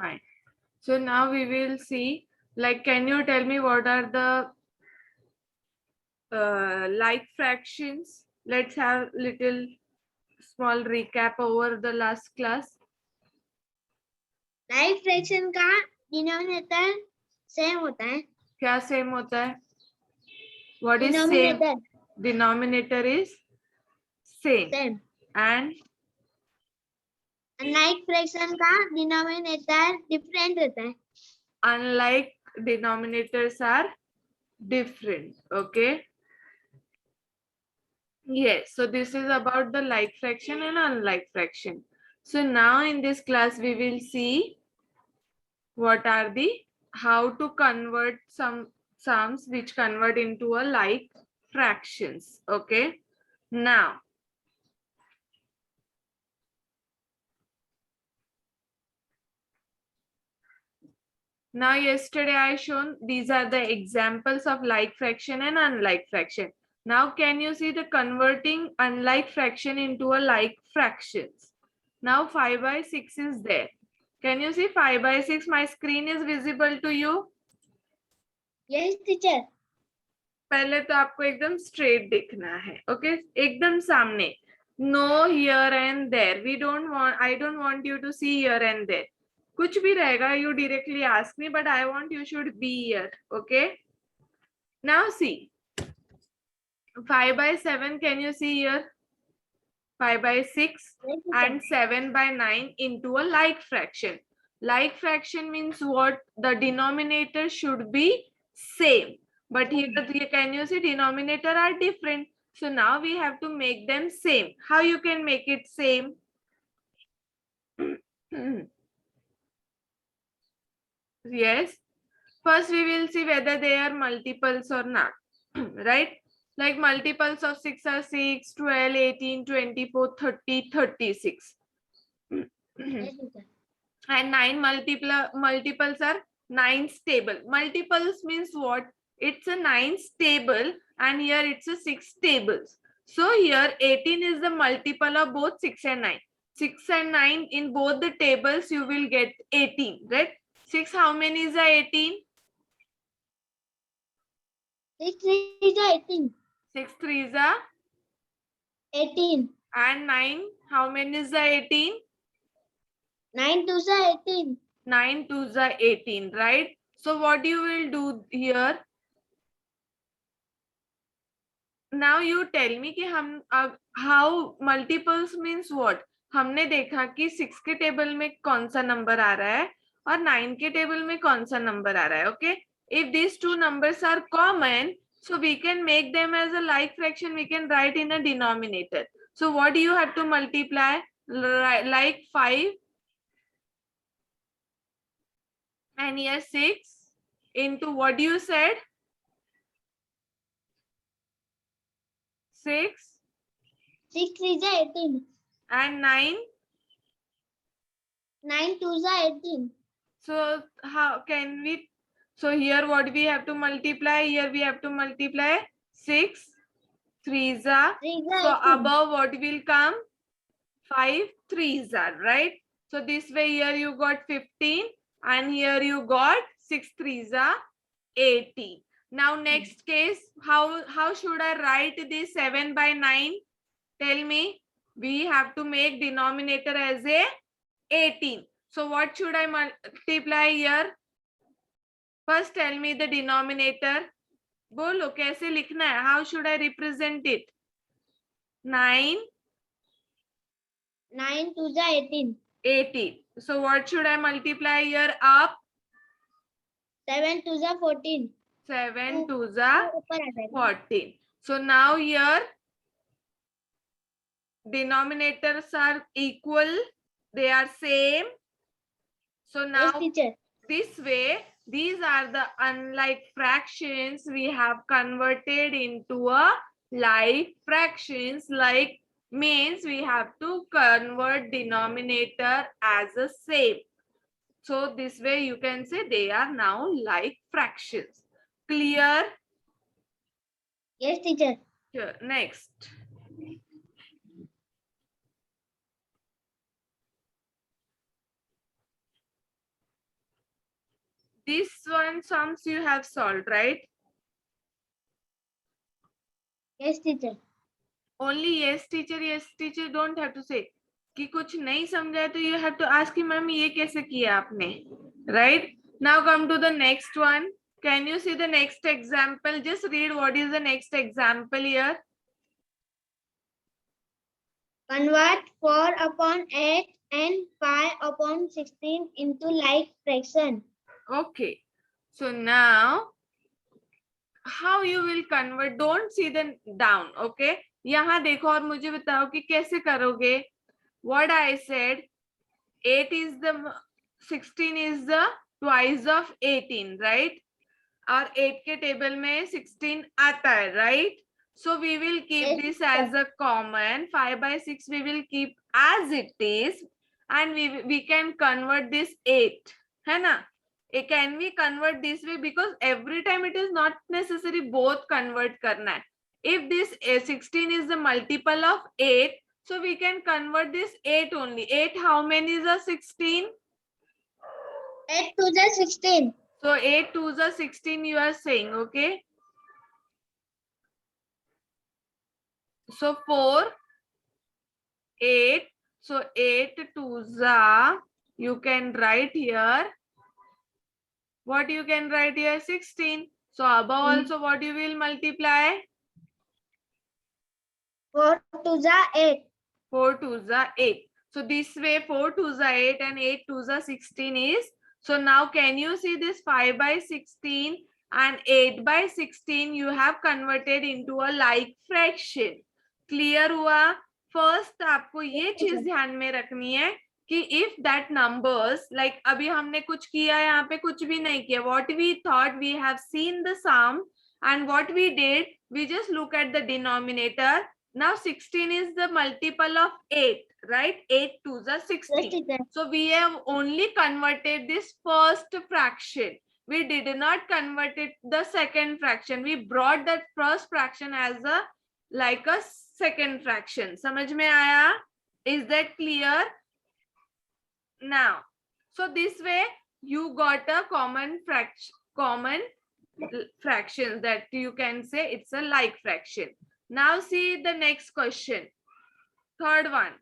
fine. So now we will see, like, can you tell me what are the like fractions? Let's have little small recap over the last class. Like fraction का denominator same होता है. क्या same होता है? What is same? Denominator Denominator is same. Same. And like fraction का denominator different रहता है. unlike denominators are different. Okay. Yes, so this is about the like fraction and unlike fraction. So now in this class we will see what are the how to convert some sums which convert into a like fractions. Okay. Now yesterday I shown these are the examples of like fraction and unlike fraction. Now can you see the converting unlike fraction into a like fractions? Now 5 by 6 is there. Can you see 5 by 6? My screen is visible to you. Yes teacher. पहले तो आपको एकदम straight दिखना है. Okay, एकदम सामने. No here and there. We don't want, I don't want you to see here and there. कुछ भी रहेगा, you directly ask me, but I want you should be here. Okay. Now see, 5 by 7, can you see here? 5 by 6 and 7 by 9 into a like fraction. Like fraction means what? The denominator should be same. But here, can you see denominator are different? So now we have to make them same. How you can make it same? Yes. First we will see whether they are multiples or not. Right? Like multiples of 6 are 6, 12, 18, 24, 30, 36. And 9 multiples are 9 stable. Multiples means what? It's a 9 stable and here it's a 6 tables. So here 18 is the multiple of both 6 and 9. 6 and 9 in both the tables you will get 18, right? 6, how many is the 18? 6 3 is 18. 6 3 is the 18. And 9, how many is the 18? 9 2 is 18. 9 2 is 18, right? So what you will do here? Now you tell me कि हम how multiples means what? हमने देखा कि 6 के table में कौन सा number आ रहा है और 9 के टेबल में कौन सा नंबर आ रहा है. Okay, if these two numbers are common, so we can make them as a like fraction. We can write in a denominator. So what do you have to multiply? Like 5 and here 6 into what you said? 6 6 3 is 18. and 9. 9 2 is 18. So how can we? So here what we have to multiply? Here we have to multiply 6 3s are. 3 is So 18. above what will come? 5 3s are, right? So this way here you got 15 and here you got 6 3s are 18. Now next case, how should I write this 7 by 9? Tell me. We have to make denominator as a 18. So what should I multiply here? First tell me the denominator. बोलो कैसे लिखना है? How should I represent it? 9 9 2 is 18. 18. So what should I multiply here? Up. 7 2 is 14. 7 2 is ऊपर आ जाएगा. 14. So now here denominators are equal. They are same. So Yes now teacher. this way, these are the unlike fractions we have converted into a like fractions. Like means we have to convert denominator as a same. So this way you can say they are now like fractions. Clear? Yes teacher. Sure. Next. This one sums you have solved, right? Yes, teacher. Only yes teacher don't have to say. कि कुछ नहीं समझा तो you have to ask him, ma'am ये कैसे किया आपने, right? Now come to the next one. Can you see the next example? Just read what is the next example here. Convert 4 upon 8 and 5 upon 16 into like fraction. Okay. So now how you will convert? Don't see the down. Okay. यहाँ देखो और मुझे बताओ कि कैसे करोगे. What I said, 8 is the 16 is the twice of 18, right? और 8 के टेबल में 16 आता है, right? So we will keep Yes, this as a common. 5 by 6 we will keep as it is, and we can convert this 8, है ना? Can we convert this way? Because every time it is not necessary both convert करना है. If this 16 is the multiple of 8, so we can convert this 8 only. 8 how many is a 16? 8 to the 16. So 8 to the 16 you are saying, okay? So 4, 8. So 8 to the, you can write here. What you can write here? 16. So above also what you will multiply? 4 to the 8. 4 to the 8. So this way 4 to the 8 and 8 to the 16 is. So now can you see this 5 by 16 and 8 by 16 you have converted into a like fraction. Clear हुआ? First आपको ये चीज ध्यान में रखनी है कि if that numbers, like अभी हमने कुछ किया, यहाँ पे कुछ भी नहीं किया. What we thought, we have seen the sum, and what we did, we just look at the denominator. Now 16 is the multiple of 8, right? 8 to the 16. Yes, teacher. So we have only converted this first fraction. We did not convert it the second fraction. We brought that first fraction as a like a second fraction. समझ में आया? Is that clear? Now, so this way you got a common fractions that you can say it's a like fraction. Now see the next question. Third one.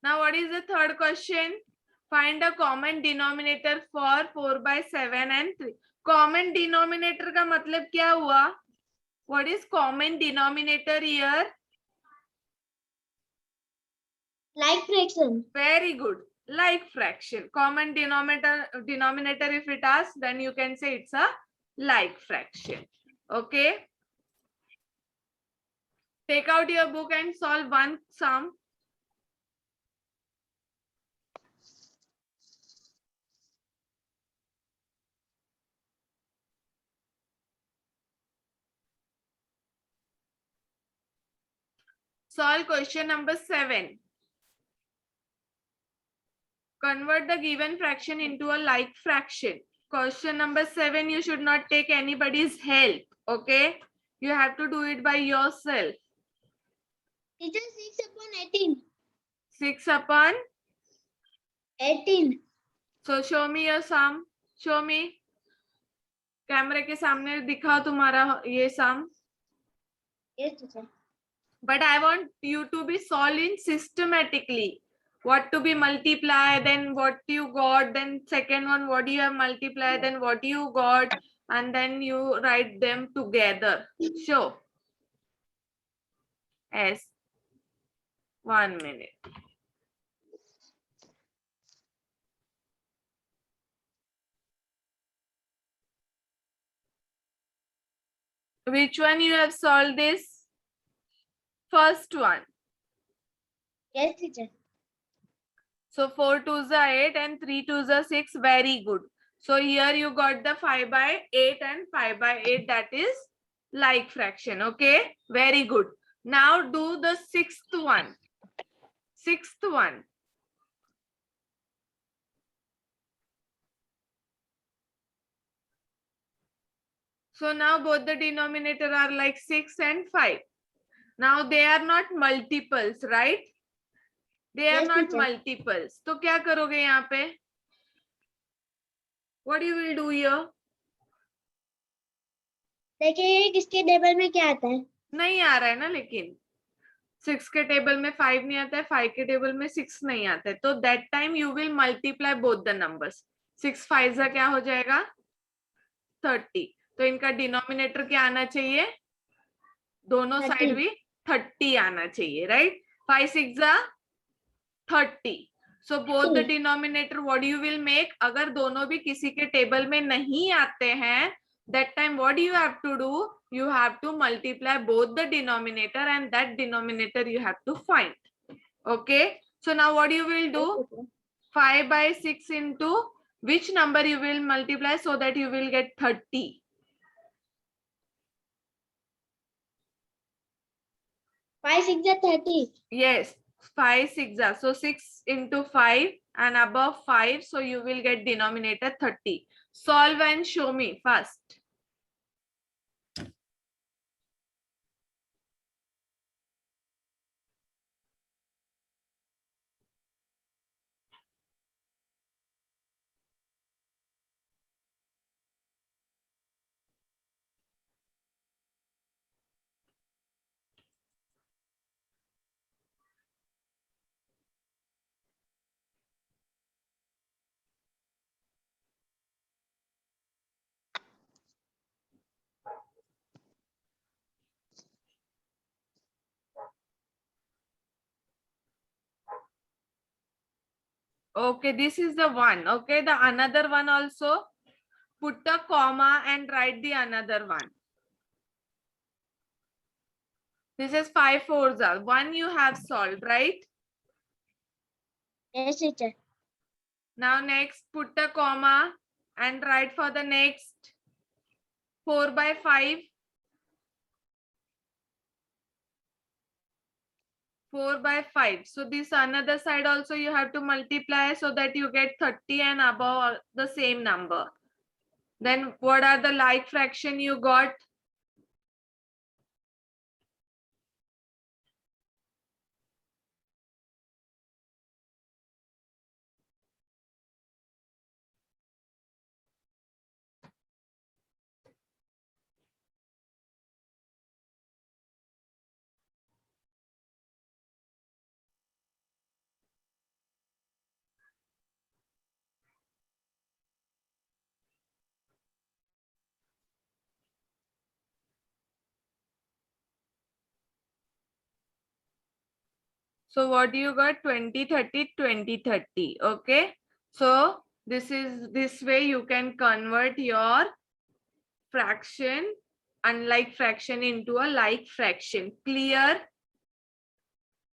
Now what is the third question? Find a common denominator for 4 by 7 and 3. Common denominator का मतलब क्या हुआ? What is common denominator here? Like fraction. Very good. Like fraction. Common denominator if it asks, then you can say it's a like fraction. Okay. Take out your book and solve one sum. Solve question number 7. Convert the given fraction into a like fraction. Question number 7, you should not take anybody's help. Okay. You have to do it by yourself. Teacher, 6 upon 18. 6 upon 18. So show me your sum. Show me. कैमरे के सामने दिखाओ तुम्हारा ये sum. Yes, teacher. But I want you to be solving systematically. What to be multiplied, then what you got, then second one what you have multiplied, then what you got, and then you write them together. Show. Yes. 1 minute. Which one you have solved this? First one. Yes, teacher. So 4 to the 8 and 3 to the 6. Very good. So here you got the 5 by 8 and 5 by 8. That is like fraction. Okay. Very good. Now do the sixth one. Sixth one. So now both the denominator are like 6 and 5. Now they are not multiples, right? They are Yes, not teacher. Multiples, तो क्या करोगे यहाँ पे? What you will do here? देखिए किसके table में क्या आता है. नहीं आ रहा है ना, लेकिन 6 के टेबल में 5 नहीं आता है, 5 के टेबल में 6 नहीं आता है, तो that time you will multiply both the numbers. 6 5 क्या हो जाएगा? 30. तो इनका डिनोमिनेटर क्या आना चाहिए? दोनों 30. साइड भी 30 आना चाहिए, right? 5 6 30. So both the denominator what you will make? अगर दोनों भी किसी के टेबल में नहीं आते हैं, that time what you have to do? You have to multiply both the denominator and that denominator you have to find. Okay, so now what you will do? 5 by 6 into which number you will multiply so that you will get 30? 5 6 30. Yes, 5 6 are, so 6 into 5 and above 5, so you will get denominator 30. Solve and show me first. Okay, this is the one. Okay, the another one also. Put a comma and write the another one. This is 5 fours are. One you have solved, right? Yes, teacher. Now next, put a comma and write for the next 4 by 5. 4 by 5. So this another side also you have to multiply so that you get 30 and above the same number. Then what are the like fraction you got? So what you got? 20 30 20 30. Okay, so this way you can convert your fraction, unlike fraction, into a like fraction. Clear?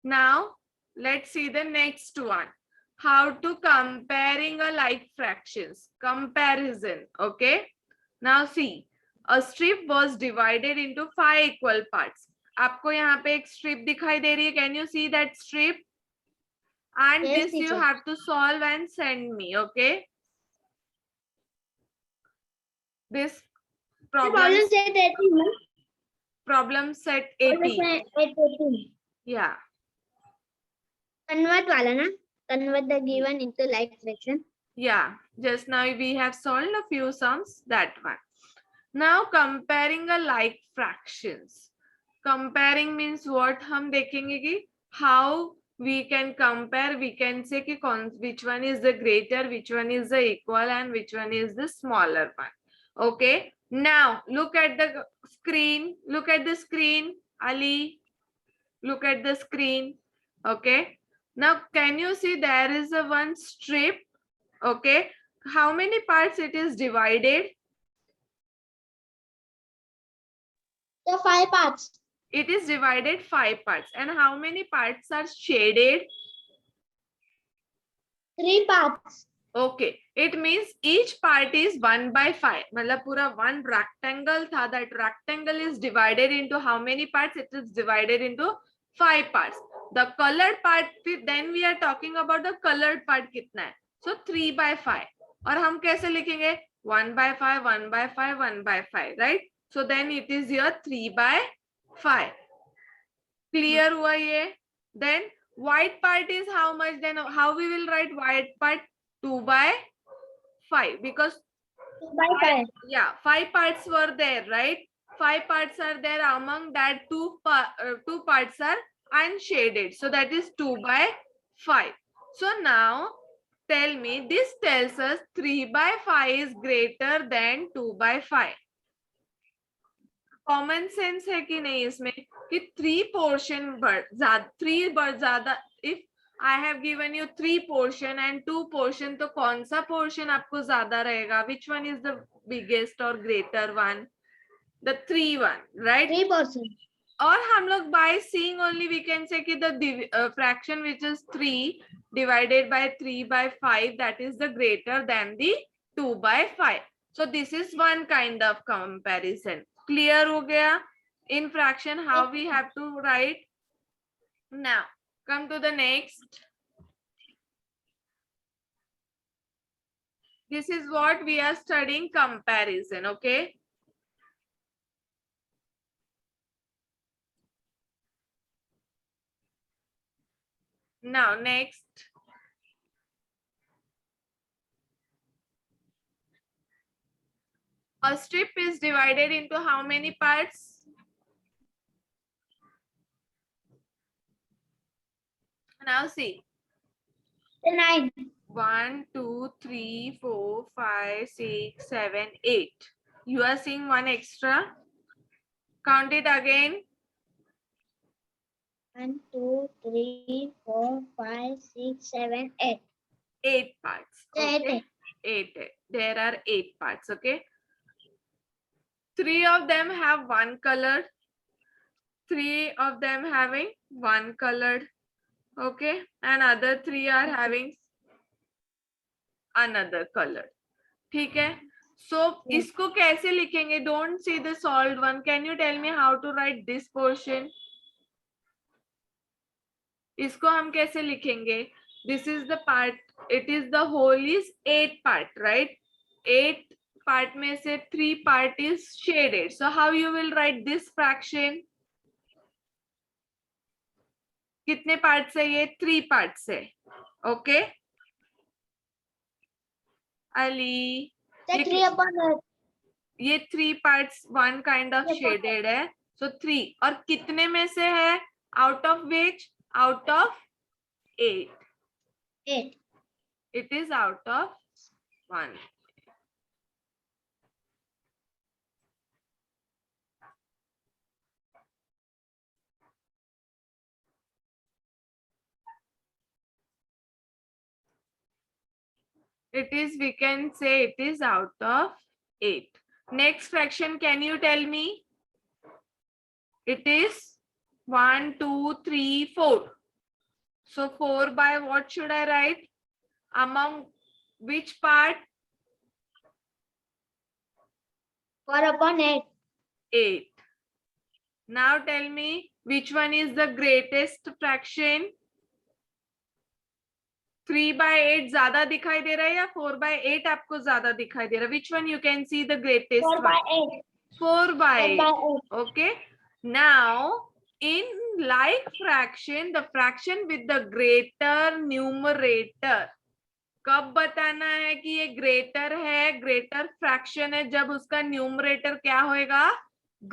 Now let's see the next one. How to comparing a like fractions. Comparison. Okay, now see, a strip was divided into 5 equal parts. आपको यहाँ पे एक strip दिखाई दे रही है. Can you see that strip? And Yes, this you teacher. have to solve and send me. Okay, this Problem set 18. problem set 80. 18. Yeah, Convert वाला ना? Convert the given into like fraction. yeah, just now we have solved a few sums, that one. Now comparing a like fractions. Comparing means what? हम देखेंगे कि how we can compare. We can say कि which one is the greater, which one is the equal, and which one is the smaller one. Okay, now look at the screen. Look at the screen, Ali. Look at the screen. Okay, now can you see there is a one strip? Okay, how many parts it is divided? The 5 parts. It is divided 5 parts. And how many parts are shaded? 3 parts. Okay, it means each part is 1 by 5. मतलब पूरा one rectangle था. That rectangle is divided into how many parts? It is divided into 5 parts. The colored part, then we are talking about the colored part कितना है? So 3 by 5. और हम कैसे लिखेंगे? 1 by 5, 1 by 5, 1 by 5, right? So then it is your 3 by 5. Clear हुआ ये? Then White part is how much? Then how we will write white part? 2 by 5, because 2 by 5. yeah, 5 parts were there, right? 5 parts are there. Among that, two parts are unshaded, so that is 2 by 5. So now tell me, this tells us 3 by 5 is greater than 2 by 5. Common sense है कि नहीं इसमें कि 3 portion ज्यादा, if I have given you 3 portion and 2 portion, तो कौन सा portion आपको ज्यादा रहेगा? Which one is the biggest और greater one? The 3 one, right? 3%. और हम लोग by seeing only we can say कि the fraction which is 3 divided by 3 by 5, that is the greater than the 2 by 5. So this is one kind of comparison. Clear हो गया? In fraction how we have to write? Now come to the next. This is what we are studying, comparison. Okay, now next, a strip is divided into how many parts? Now see, 9. 1 2 3 4 5 6 7 8. You are seeing one extra. Count it again. 1, 2, 3, 4, 5, 6, 7, 8. 8 parts. Okay. 8. 8. There are 8 parts. Okay. 3 of them have one colored. 3 of them having one colored. Okay. And other 3 are having another color. ठीक है? So इसको कैसे लिखेंगे? Don't see the solved one. Can you tell me how to write this portion? इसको हम कैसे लिखेंगे? This is the part. It is the whole is 8 part, right? 8 part में से 3 part is shaded. So how you will write this fraction? कितने parts है ये? 3 parts है. Okay? Ali. The 3 upon 8. ये 3 parts one kind of shaded है. So 3. और कितने में से है? Out of which? Out of 8. 8. It is out of 1. It is, we can say it is out of 8. Next fraction, can you tell me? It is 1, 2, 3, 4. So 4 by what should I write? Among which part? 4 upon 8. 8. Now tell me which one is the greatest fraction? 3 by 8 ज्यादा दिखाई दे रहा है या 4 by 8 आपको ज्यादा दिखाई दे रहा है? Which one you can see the greatest 4 by 8. 4 by 8. 4 by 8. Okay. Now in like fraction, the fraction with the greater numerator, कब बताना है कि ये ग्रेटर है, ग्रेटर फ्रैक्शन है? जब उसका न्यूमरेटर क्या होएगा?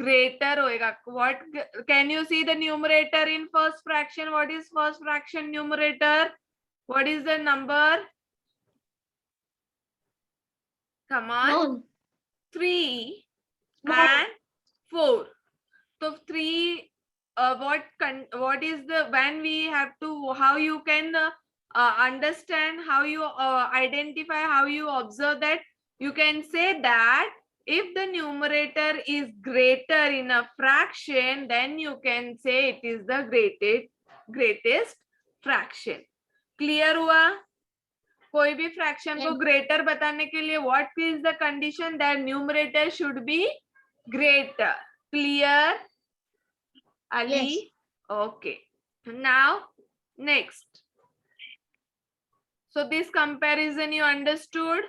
ग्रेटर होएगा. What can you see the numerator in first fraction? What is first fraction numerator? What is the number? Come on. No. 3 No. and 4. So 3, what is the, when we have to, how you can understand, how you identify, how you observe that? You can say that if the numerator is greater in a fraction, then you can say it is the greatest fraction. Clear हुआ? कोई भी fraction को greater बताने के लिए what is the condition? that numerator should be greater. Clear? Ali? Yes. Okay. Now next. So this comparison you understood?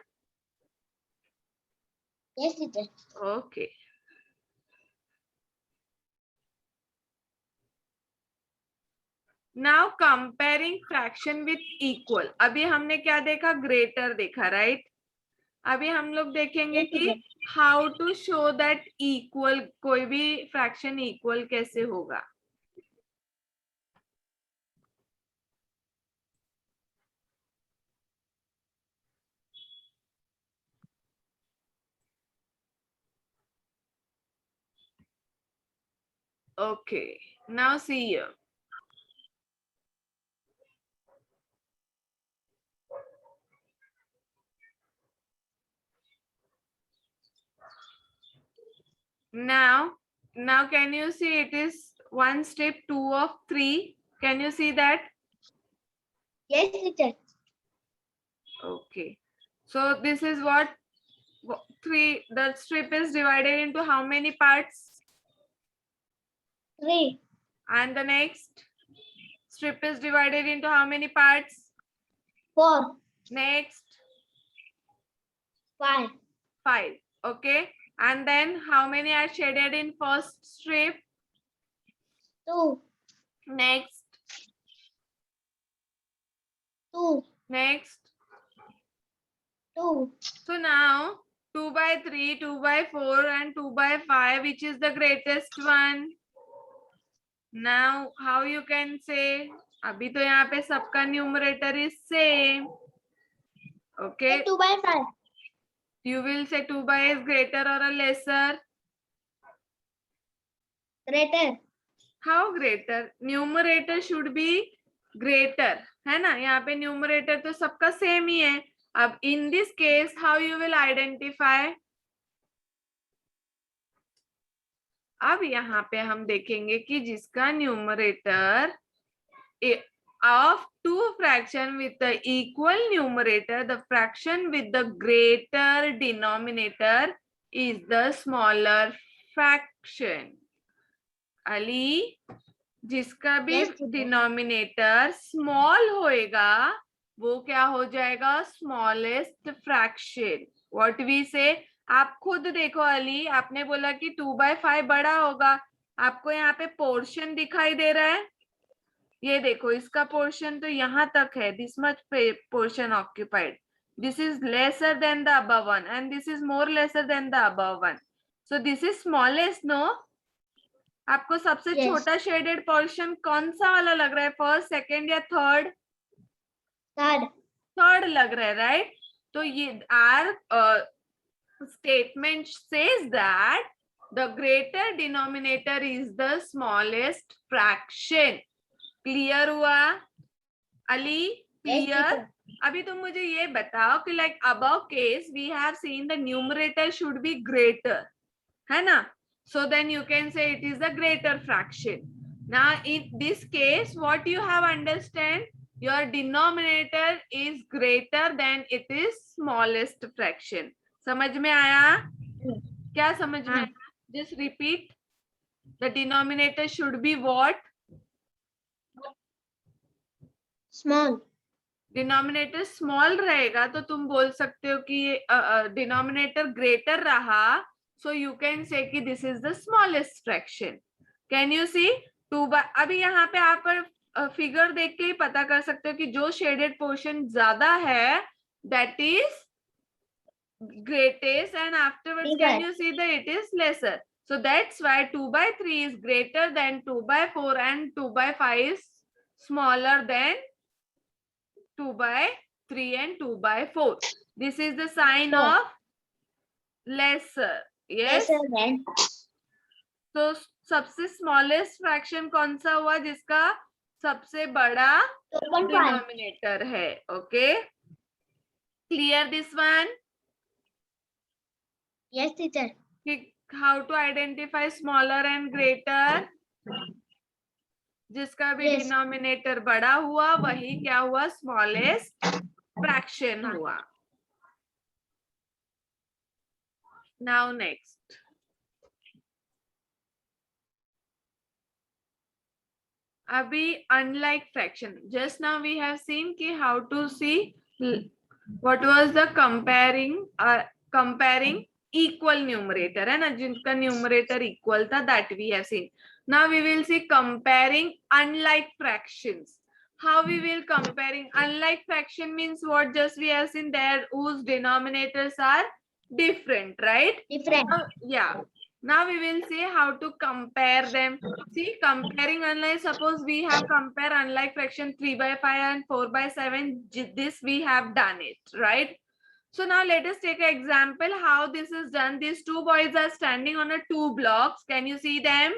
Yes, teacher. Okay. Now comparing fraction with equal. अभी हमने क्या देखा? ग्रेटर देखा, right? अभी हम लोग देखेंगे Yes, कि teacher. How to show that equal, कोई भी फ्रैक्शन इक्वल कैसे होगा. Okay, now see here. Now can you see it is 1 strip 2 of 3? Can you see that? Yes, teacher. Okay, so this is what 3, the strip is divided into how many parts? 3, And the next strip is divided into how many parts? 4, Next 5, 5. Okay, and then how many are shaded in first strip? 2, Next 2, next. 2. So now 2 by 3, 2 by 4 and 2 by 5, which is the greatest one? Now how you can say? अभी तो यहाँ पे सबका numerator is same. Okay, 2 by 5. you will say 2 by is greater or a lesser? Greater. How greater? Numerator should be greater, है ना? यहाँ पे numerator तो सबका सेम ही है. अब in this case how you will identify? अब यहाँ पे हम देखेंगे कि जिसका numerator of two fraction with the equal numerator, the fraction with the greater denominator is the smaller fraction. Ali, जिसका भी Yes, teacher. डिनोमिनेटर स्मॉल होएगा वो क्या हो जाएगा? Smallest fraction. व्हाट वी से? आप खुद देखो अली, आपने बोला कि 2 by 5 बड़ा होगा. आपको यहाँ पे पोर्शन दिखाई दे रहा है? ये देखो, इसका पोर्शन तो यहाँ तक है. This much portion occupied. This is lesser than the above one and this is more lesser than the above one. So this is smallest. No, आपको सबसे Yes. छोटा शेडेड पोर्शन कौन सा वाला लग रहा है? फर्स्ट, सेकंड या थर्ड? Third. थर्ड लग रहा है, राइट? तो ये are statement says that the greater denominator is the smallest fraction. Clear हुआ अली? Yes, clear? teacher. अभी तुम मुझे ये बताओ कि like above case we have seen the numerator should be greater, है ना? So then you can say it is the greater fraction. Now in this case what you have understand? Your denominator is greater than it is smallest fraction. समझ में आया? क्या समझ में आया? Just repeat. The denominator should be what? Small. Denominator small रहेगा तो तुम बोल सकते हो कि डिनोमिनेटर ग्रेटर रहा, सो यू कैन से कि this is the smallest fraction. Can you see? 2 by, अभी यहाँ पे आप फिगर देख के ही पता कर सकते हो कि जो शेडेड पोर्शन ज्यादा है that is greatest and afterwards Bigger. can you see that it is lesser? So that's why 2 by 3 is greater than 2 by 4 and 2 by 5 is smaller than 2 by 3 and 2 by 4. This is the sign Sure. of lesser. Yes. Lesser than. तो सबसे smallest fraction कौन सा हुआ? जिसका सबसे बड़ा 2.5. Denominator है. Okay, clear this one? Yes, teacher. How to identify smaller and greater? जिसका भी Yes. डिनोमिनेटर बड़ा हुआ वही क्या हुआ? स्मॉलेस्ट फ्रैक्शन हुआ. नाउ नेक्स्ट, अभी unlike fraction. Just now we have seen कि how to see what was the comparing equal numerator है ना, जिनका numerator equal था, that we have seen. Now we will see comparing unlike fractions. How we will comparing unlike fraction means what? Just we have seen there whose denominators are different, right? Different. Yeah. Now we will see how to compare them. See, comparing unlike, suppose we have compare unlike fraction 3/5 and 4/7. This we have done it, right? So now let us take an example how this is done. These two boys are standing on a two blocks. Can you see them?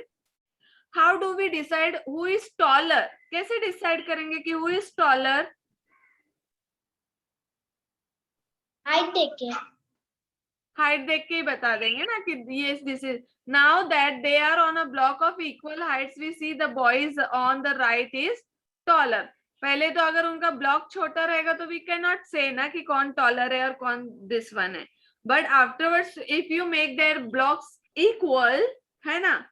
How do we decide who is taller? कैसे decide करेंगे कि who is taller? Height देख के. Height देख के ही बता देंगे ना कि yes this is. Now that they are on a block of equal heights, we see the boys on the right is taller. पहले तो अगर उनका ब्लॉक छोटा रहेगा तो we cannot say ना कि कौन taller है और कौन this one है. But afterwards, if you make their blocks equal, है ना,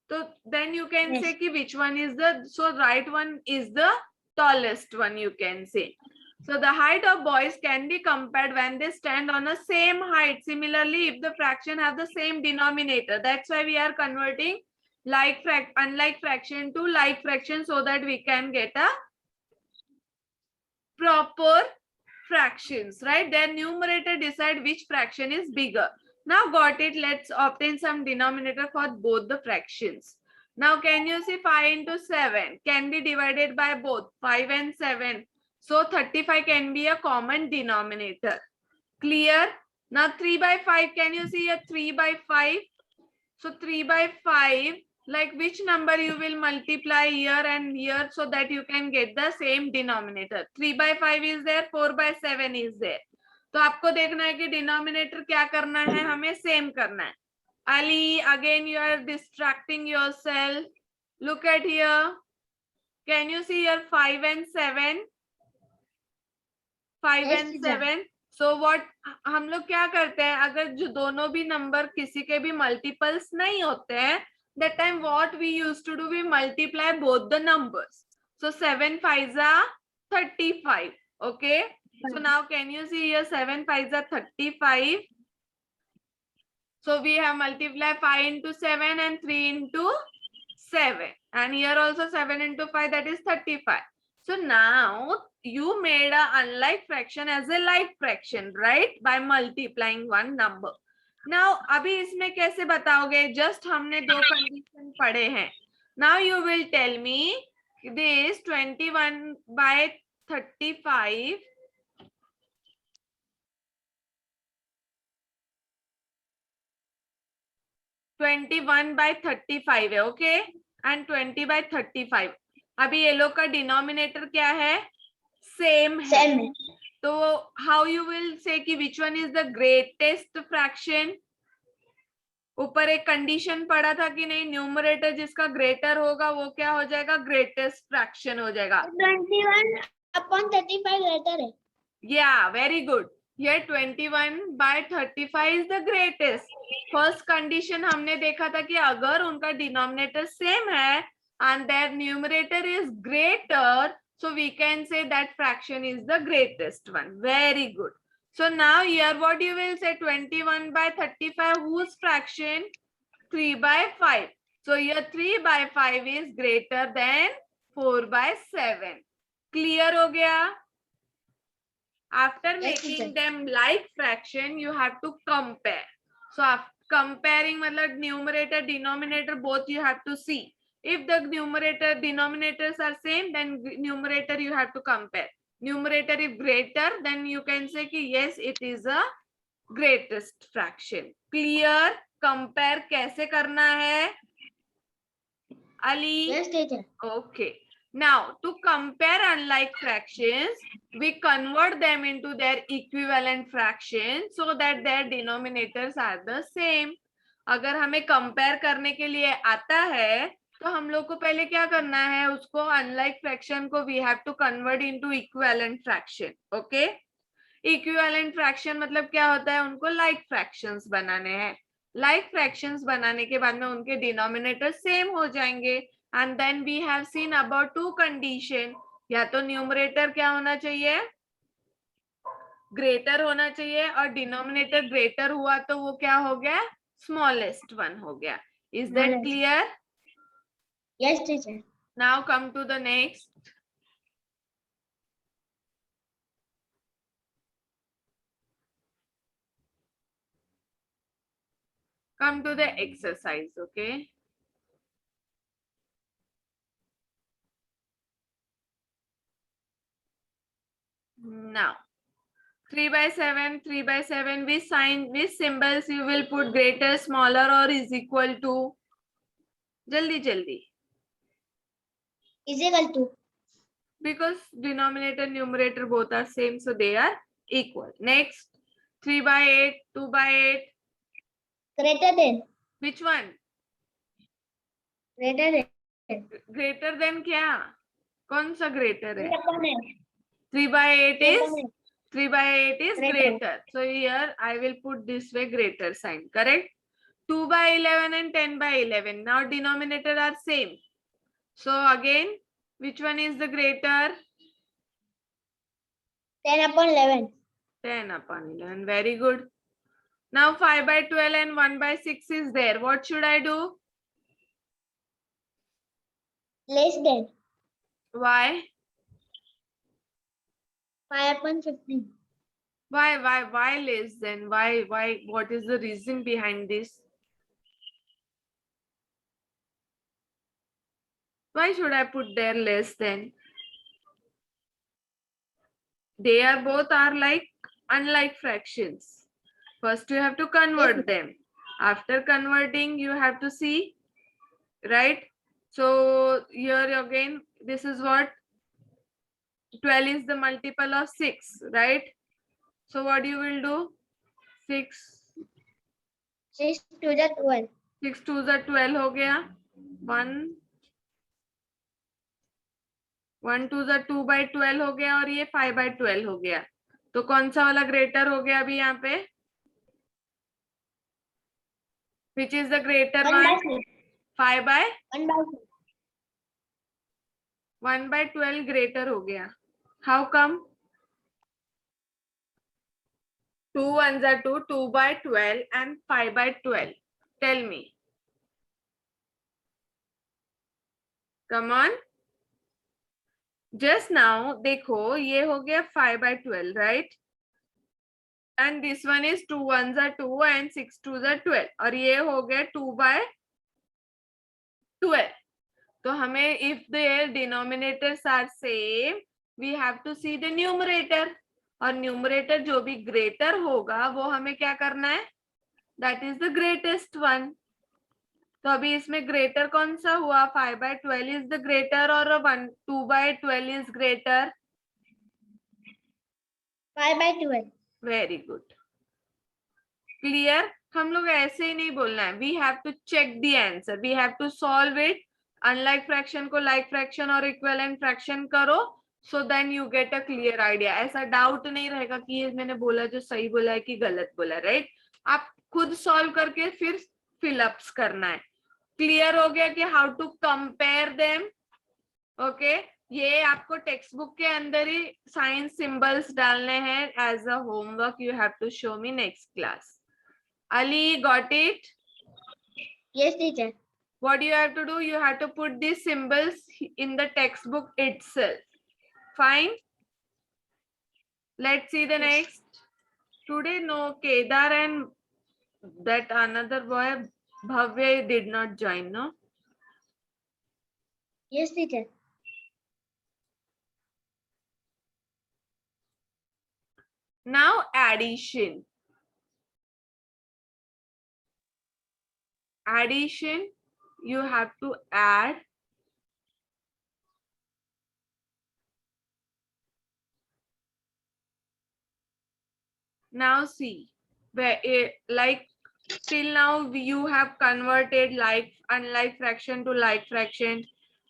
so then you can Yes. say ki which one is the, so right one is the tallest one, you can say. So the height of boys can be compared when they stand on a same height. Similarly, if the fraction have the same denominator, that's why we are converting unlike fraction to like fraction, so that we can get a proper fractions, right? Their numerator decide which fraction is bigger. Now got it. Let's obtain some denominator for both the fractions. Now can you see 5 into 7 can be divided by both 5 and 7. So 35 can be a common denominator. Clear? Now 3/5, can you see a 3/5? So 3/5, like which number you will multiply here and here so that you can get the same denominator. 3/5 is there, 4/7 is there. तो आपको देखना है कि denominator क्या करना है, हमें same करना है. Ali, again you are distracting yourself. Look at here. Can you see here 5 and 7? 5 Yes, and teacher. 7. So what हम लोग क्या करते हैं, अगर जो दोनों भी नंबर किसी के भी मल्टीपल्स नहीं होते हैं, that time what we used to do, we multiply both the numbers. So 7 5s are 35. Okay. So now can you see here 7 5s are 35. So we have multiplied 5 into 7 and 3 into 7. And here also 7 into 5, that is 35. So now you made a unlike fraction as a like fraction, right? By multiplying one number. Now अभी इसमें कैसे बताओगे? Just हमने दो condition पढ़े हैं. Now you will tell me this 21/35 21/35 है, okay, and 20/35. अभी ये लोग का डिनोमिनेटर क्या है? सेम है. Same. तो हाउ यू विल से कि विच one is the greatest fraction? ऊपर एक कंडीशन पढ़ा था कि नहीं, न्यूमरेटर जिसका ग्रेटर होगा वो क्या हो जाएगा? ग्रेटेस्ट फ्रैक्शन हो जाएगा. 21/35 greater है. Yeah, very good. Here 21/35 is the greatest. First condition हमने देखा था कि अगर उनका denominator same है and their numerator is greater, so we can say that fraction is the greatest one. Very good. So now here what you will say, 21/35 whose fraction? 3/5. So here 3/5 is greater than 4/7. Clear हो गया? After Yes, making teacher. them like fraction, you have to compare. So comparing मतलब numerator, denominator both you have to see. If the numerator, denominators are same, then numerator you have to compare. Numerator if greater, then you can say कि yes, it is a greatest fraction. Clear? Compare कैसे करना है? Ali? Yes, teacher. Okay. Now, to compare unlike fractions, we convert them into their equivalent fractions so that their denominators are the same. अगर हमें compare करने के लिए आता है तो हम लोग को पहले क्या करना है, उसको unlike fraction को we have to convert into equivalent fraction. Okay? Equivalent fraction मतलब क्या होता है, उनको like fractions बनाने हैं. Like fractions बनाने के बाद में उनके denominator same हो जाएंगे. And then we have seen about two condition. या तो न्यूमरेटर क्या होना चाहिए? ग्रेटर होना चाहिए और डिनोमिनेटर ग्रेटर हुआ तो वो क्या हो गया, स्मॉलेस्ट वन हो गया. Is that Smallest. Clear? Yes, teacher. Now come to the next. Come to the exercise, okay? Now, 3 by 7, 3 by 7, which sign, which symbols you will put greater, smaller or is equal to? Jaldi, jaldi. Is equal to. Because denominator, numerator both are same, so they are equal. Next, 3 by 8, 2 by 8. Greater than. Which one? Greater than. Greater than क्या? कौन सा greater है? 3 upon 8. 3 by 8 3 is? upon 8. 3 by 8 is Greater. greater. So here I will put this way greater sign, correct? 2 by 11 and 10 by 11. Now denominator are same. So again, which one is the greater? 10 upon 11. 10 upon 11. Very good. Now 5 by 12 and 1 by 6 is there. What should I do? Less than. Why? 5 upon 15. Why less than? Why? What is the reason behind this? Why should I put there less than? They are both are like unlike fractions. First you have to convert them. After converting, you have to see, right? So here again, this is what 12 is the multiple of 6, right? So what you will do? 6 6 to the 12. 6 to the 12 हो गया. 1 to the 2 by 12 हो गया और ये 5 by 12 हो गया. तो कौन सा वाला ग्रेटर हो गया अभी यहाँ पे? Which is the greater 1 by one? 6. 5 by 1 by 6. 1 by 12 greater हो गया. How come? 2 ones are 2, 2 by 12 and 5 by 12. Tell me. Come on. Just now, देखो ये हो गया 5 by 12, right? And this one is 2 ones are 2 and 6 twos are 12. और ये हो गया 2 by 12. तो हमें if their denominators are same, we have to see the numerator. और numerator जो भी greater होगा वो हमें क्या करना है? That is the greatest one. तो अभी इसमें greater कौन सा हुआ? 5 by 12 is the greater और 2 by 12 is greater? 5 by 12. Very good. Clear? हम लोग ऐसे ही नहीं बोलना है. We have to check the answer. We have to solve it. Unlike fraction को like fraction और equivalent fraction करो. So then you get a clear idea. ऐसा doubt नहीं रहेगा कि ये मैंने बोला जो सही बोला है कि गलत बोला है, right? आप खुद solve करके फिर fill ups करना है. Clear हो गया कि how to compare them? Okay? ये आपको टेक्स्ट बुक के अंदर ही साइंस सिंबल्स डालने हैं as a homework. You have to show me next class. Ali, got it? Yes, teacher. What you have to do? You have to put these symbols in the textbook itself. Fine. Let's see the next. Today, no, Kedar and that another boy, Bhavya, did not join, no? Yes, teacher. Now, addition. Addition, you have to add now. See where like till now you have converted like unlike fraction to like fraction,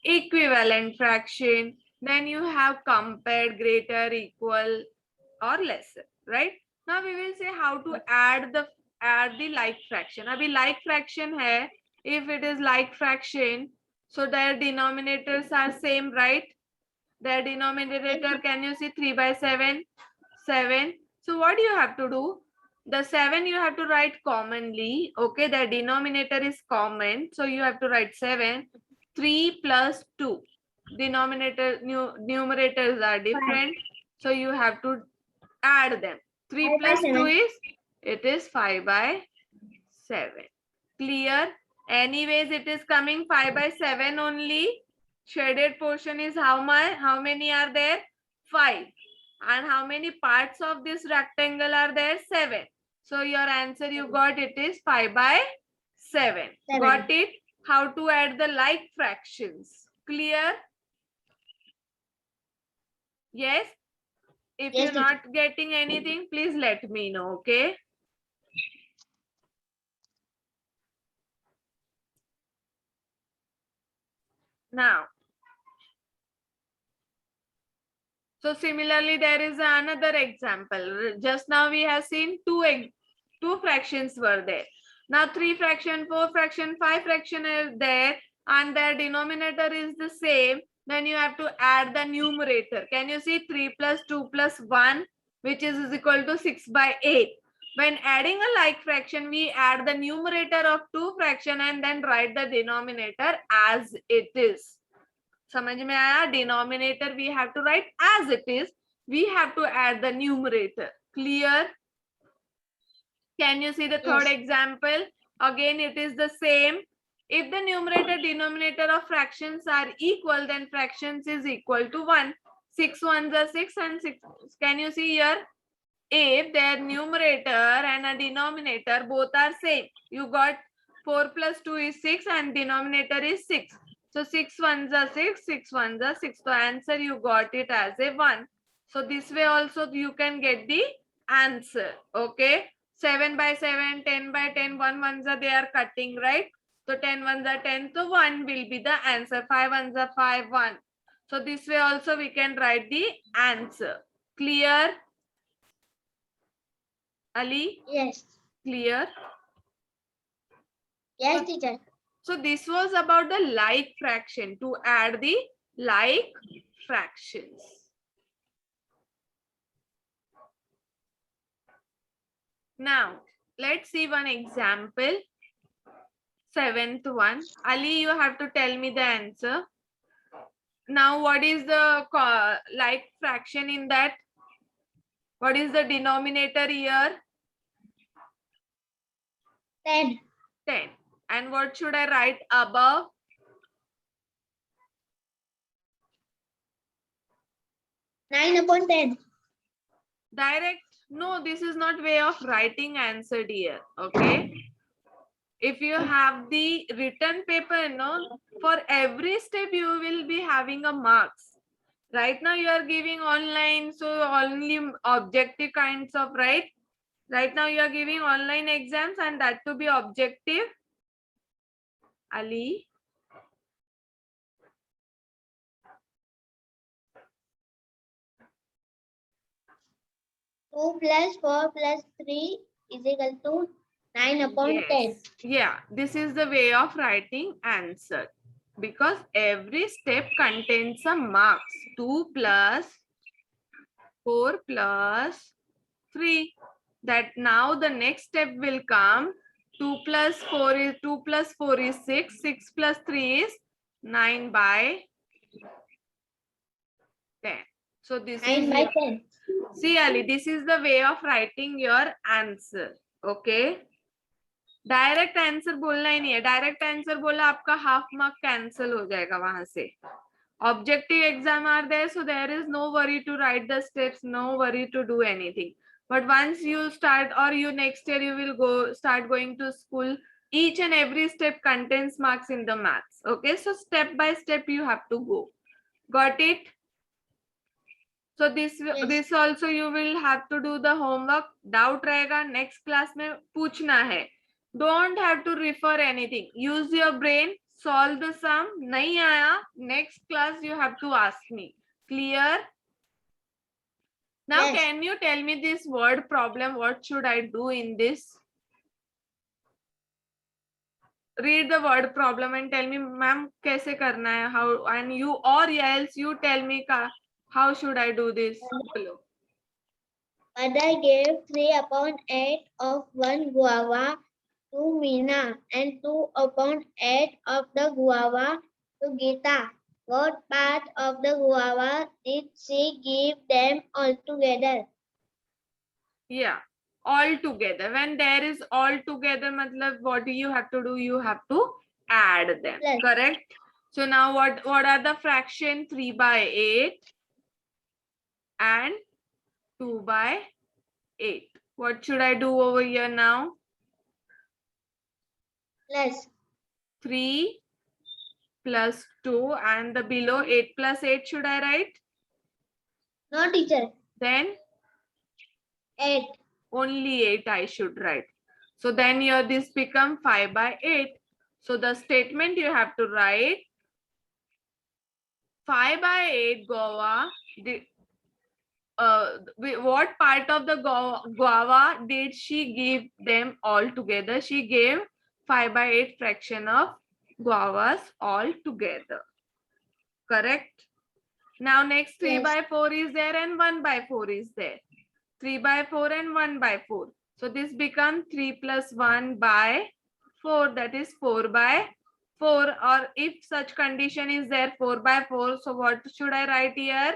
equivalent fraction, then you have compared greater, equal or lesser, right? Now we will say how to add the like fraction. अभी like fraction है. If it is like fraction, so their denominators are same, right? Their denominator, can you see 3 by 7? 7. So what do you have to do? The 7 you have to write commonly. Okay, the denominator is common. So you have to write 7. 3 plus 2. Denominator, numerators are different. So you have to add them. 3 5 by plus 2 7. is, it is 5 by 7. Clear? Anyways, it is coming 5 by 7 only. Shaded portion is how much? How many are there? 5. And how many parts of this rectangle are there? 7. So your answer you got, it is 5 by 7. 7. Got it? How to add the like fractions. Clear? Yes? If Yes, you're teacher. not getting anything, please let me know, okay? Now, so similarly, there is another example. Just now we have seen two fractions were there. Now 3 fraction, 4 fraction, 5 fraction are there, and their denominator is the same. Then you have to add the numerator. Can you see 3 plus 2 plus 1, which is equal to 6 by 8. When adding a like fraction, we add the numerator of 2 fraction and then write the denominator as it is. समझ में आया? Denominator we have to write as it is. We have to add the numerator. Clear? Can you see the third Yes. example? Again, it is the same. If the numerator denominator of fractions are equal, then fractions is equal to 1. 6 ones are 6 and 6. Can you see here? If their numerator and a denominator both are same, you got 4 plus 2 is 6 and denominator is 6. So 6 ones are 6, 6 ones are 6. So answer you got it as a 1. So this way also you can get the answer. Okay. 7 by 7, 10 by 10, 1 ones are they are cutting, right? So 10 ones are 10. So 1 will be the answer. 5 ones are 5, 1. So this way also we can write the answer. Clear? Ali? Yes. Clear? Yes, teacher. So this was about the like fraction, to add the like fractions. Now, let's see one example. 7th one. Ali, you have to tell me the answer. Now, what is the like fraction in that? What is the denominator here? 10. 10. And what should I write above? 9 upon 10. Direct. No, this is not way of writing answer here. Okay. If you have the written paper, no, for every step you will be having a marks. Right now you are giving online, so only objective kinds of, right? Right now you are giving online exams and that to be objective. Ali? Two plus 4 plus 3 is equal to 9 upon 10. Yeah, this is the way of writing answer. Because every step contains some marks. 2 plus 4 plus 3. That now the next step will come. 2 plus 4 is 2 plus 4 is 6. 6 plus 3 is 9 by 10. So this 9 is by 10. See Ali, this is the way of writing your answer. Okay. Direct answer बोलना ही नहीं है. Direct answer बोला आपका half mark cancel हो जाएगा वहां से. Objective exam are there, so there is no worry to write the steps, no worry to do anything. But once you start, or you next year you will start going to school, each and every step contains marks in the maths. Okay, so step by step you have to go. Got it? So this also you will have to do the homework. Doubt रहेगा next class में पूछना है. Don't have to refer anything. Use your brain. Solve the sum. नहीं आया, next class you have to ask me. Clear? Now Yes. can you tell me this word problem? What should I do in this? Read the word problem and tell me, ma'am, कैसे करना है? How, and you or else you tell me how should I do this? Hello. Mother gave 3/8 of one guava to Meena and 2/8 of the guava to Geeta. What part of the guava did she give them all together? Yeah, all together. When there is all together, matlab, what do you have to do? You have to add them. Plus. Correct. So now what are the fraction? 3/8 and 2/8. What should I do over here now? Plus. 3 plus 2 and the below 8 plus 8 should I write? No, teacher. Then 8. only 8 I should write. So then here this become 5/8. So the statement you have to write 5/8 guava. What part of the guava did she give them all together? She gave 5/8 fraction of guavas all together. Correct? Now next 3/4 is there and 1/4 is there. 3/4 and 1/4. So this becomes 3 plus 1/4. That is 4/4. Or if such condition is there 4/4. So what should I write here?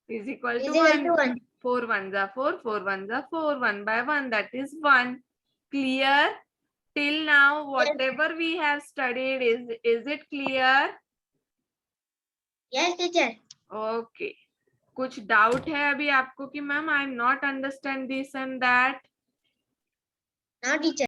Is equal to 1. 4 1s are 4. 4 1s are 4. 1/1. That is 1. Clear? Till now, whatever we have studied, is it clear? Yes, teacher. Okay. कुछ doubt है अभी आपको कि ma'am I am not understand this and that? No, teacher.